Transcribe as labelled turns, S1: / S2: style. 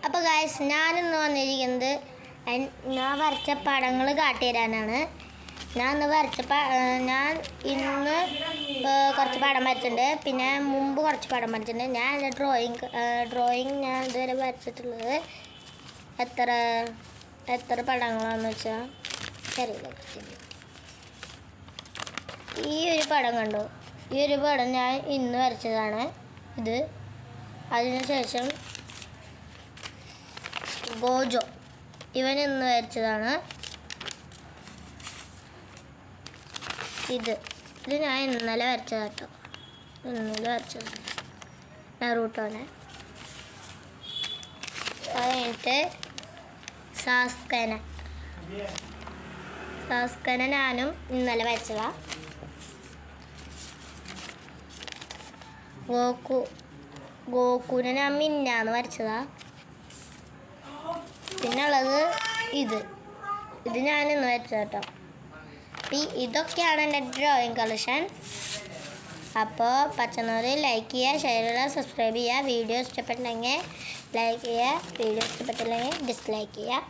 S1: അപ്പോൾ ഗായ്സ് ഞാനിന്ന് വന്നിരിക്കുന്നത് ഞാൻ വരച്ച പടങ്ങൾ കാട്ടിത്തരാനാണ്. ഞാൻ ഇന്ന് കുറച്ച് പടം വരച്ചിട്ടുണ്ട്, പിന്നെ മുമ്പ് കുറച്ച് പടം വരച്ചിട്ടുണ്ട്. ഞാൻ എൻ്റെ ഡ്രോയിങ് ഞാൻ ഇതുവരെ വരച്ചിട്ടുള്ളത് എത്ര പടങ്ങളാണെന്ന് വെച്ചാൽ അറിയില്ല. ഈ ഒരു പടം കണ്ടോ, ഈ ഒരു പടം ഞാൻ ഇന്ന് വരച്ചതാണ് ഇത്. അതിനുശേഷം ഗോജോ ഇവൻ ഇന്ന് വരച്ചതാണ് ഇത് ഞാൻ ഇന്നലെ വരച്ചതാട്ടോ. ഇന്നലെ വരച്ചതാണ് നറൂട്ടോനെ. അത് കഴിഞ്ഞിട്ട് സാസ്കന ഞാനും ഇന്നലെ വരച്ചതാണ്. ഗോകുനെ ഞാൻ മിന്നാന്ന് വരച്ചതാ. പിന്നെ ഉള്ളത് ഇത് ഞാൻ ഇന്ന് വരച്ചത് കേട്ടോ. ഇതൊക്കെയാണ് എൻ്റെ ഡ്രോയിങ് കളക്ഷൻ. അപ്പോൾ പറ്റുന്നവർ ലൈക്ക് ചെയ്യുക, ഷെയർ ചെയ്യുക, സബ്സ്ക്രൈബ് ചെയ്യുക. വീഡിയോ ഇഷ്ടപ്പെട്ടെങ്കിൽ ലൈക്ക് ചെയ്യുക, വീഡിയോ ഇഷ്ടപ്പെട്ടില്ലെങ്കിൽ ഡിസ്ലൈക്ക് ചെയ്യുക.